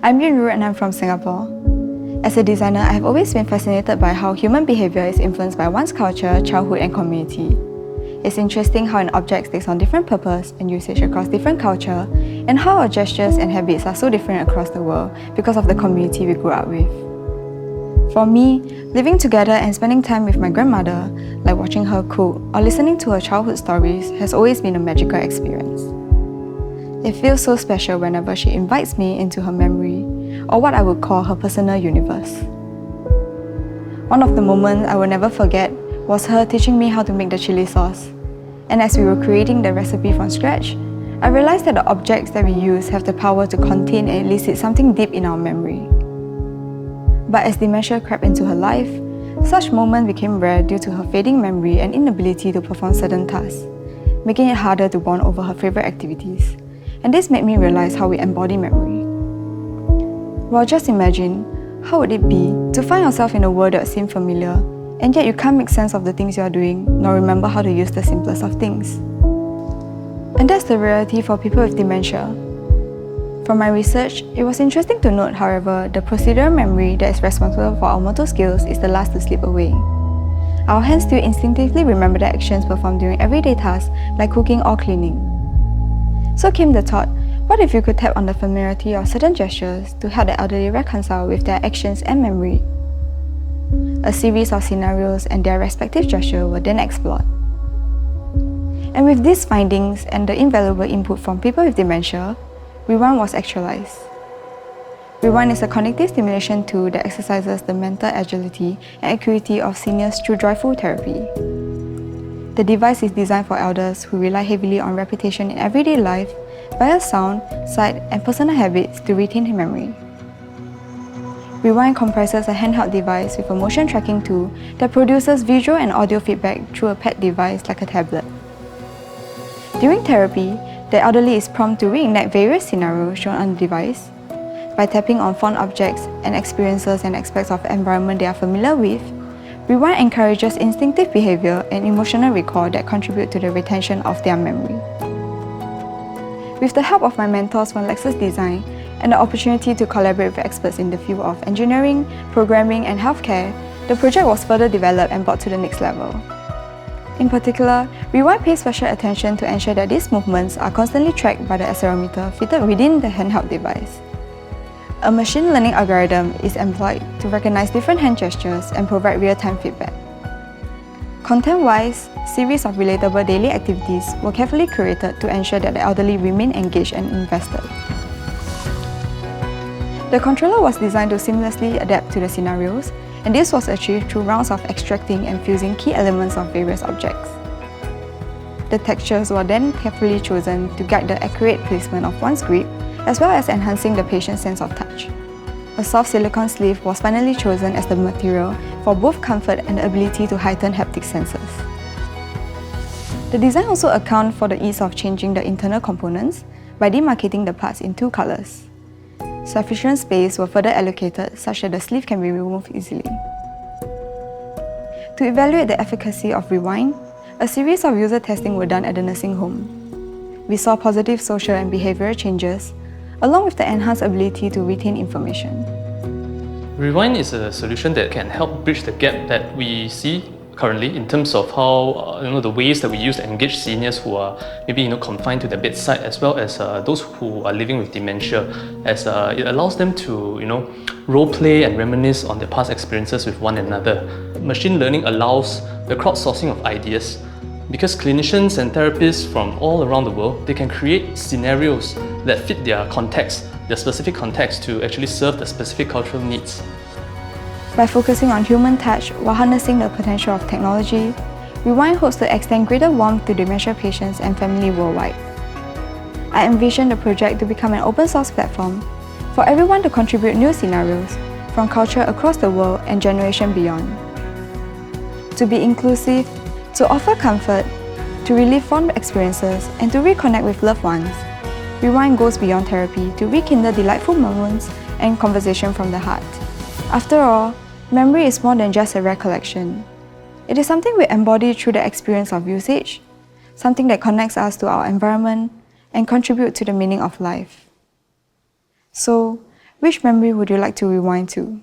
I'm Yunru and I'm from Singapore. As a designer, I have always been fascinated by how human behavior is influenced by one's culture, childhood and community. It's interesting how an object takes on different purpose and usage across different culture, and how our gestures and habits are so different across the world because of the community we grew up with. For me, living together and spending time with my grandmother, like watching her cook or listening to her childhood stories, has always been a magical experience. It feels so special whenever she invites me into her memory, or what I would call her personal universe. One of the moments I will never forget was her teaching me how to make the chili sauce. And as we were creating the recipe from scratch, I realized that the objects that we use have the power to contain and elicit something deep in our memory. But as dementia crept into her life, such moments became rare due to her fading memory and inability to perform certain tasks, making it harder to bond over her favorite activities. And this made me realize how we embody memory. Well, just imagine, how would it be to find yourself in a world that seems familiar, and yet you can't make sense of the things you are doing, nor remember how to use the simplest of things. And that's the reality for people with dementia. From my research, it was interesting to note, however, the procedural memory that is responsible for our motor skills is the last to slip away. Our hands still instinctively remember the actions performed during everyday tasks like cooking or cleaning. So came the thought, what if you could tap on the familiarity of certain gestures to help the elderly reconcile with their actions and memory? A series of scenarios and their respective gestures were then explored. And with these findings and the invaluable input from people with dementia, Rewind was actualized. Rewind is a cognitive stimulation tool that exercises the mental agility and acuity of seniors through joyful therapy. The device is designed for elders who rely heavily on repetition in everyday life via sound, sight, and personal habits to retain memory. Rewind comprises a handheld device with a motion tracking tool that produces visual and audio feedback through a pad device like a tablet. During therapy, the elderly is prompted to reenact various scenarios shown on the device. By tapping on fond objects and experiences and aspects of the environment they are familiar with, Rewind encourages instinctive behavior and emotional recall that contribute to the retention of their memory. With the help of my mentors from Lexus Design and the opportunity to collaborate with experts in the field of engineering, programming, and healthcare, the project was further developed and brought to the next level. In particular, Rewind pays special attention to ensure that these movements are constantly tracked by the accelerometer fitted within the handheld device. A machine learning algorithm is employed to recognize different hand gestures and provide real-time feedback. Content-wise, series of relatable daily activities were carefully curated to ensure that the elderly remain engaged and invested. The controller was designed to seamlessly adapt to the scenarios, and this was achieved through rounds of extracting and fusing key elements of various objects. The textures were then carefully chosen to guide the accurate placement of one's grip, as well as enhancing the patient's sense of touch. A soft silicone sleeve was finally chosen as the material for both comfort and the ability to heighten haptic senses. The design also accounts for the ease of changing the internal components by demarcating the parts in two colors. Sufficient space was further allocated such that the sleeve can be removed easily. To evaluate the efficacy of Rewind, a series of user testing were done at the nursing home. We saw positive social and behavioral changes, along with the enhanced ability to retain information. Rewind is a solution that can help bridge the gap that we see currently in terms of how the ways that we use to engage seniors who are maybe confined to their bedside, as well as those who are living with dementia, as it allows them to role play and reminisce on their past experiences with one another. Machine learning allows the crowdsourcing of ideas, because clinicians and therapists from all around the world, they can create scenarios that fit their context, their specific context, to actually serve the specific cultural needs. By focusing on human touch while harnessing the potential of technology, Rewind hopes to extend greater warmth to dementia patients and family worldwide. I envision the project to become an open-source platform for everyone to contribute new scenarios from culture across the world and generation beyond. To be inclusive, to offer comfort, to relive fond experiences, and to reconnect with loved ones, Rewind goes beyond therapy to rekindle delightful moments and conversation from the heart. After all, memory is more than just a recollection. It is something we embody through the experience of usage, something that connects us to our environment and contributes to the meaning of life. So, Which memory would you like to rewind to?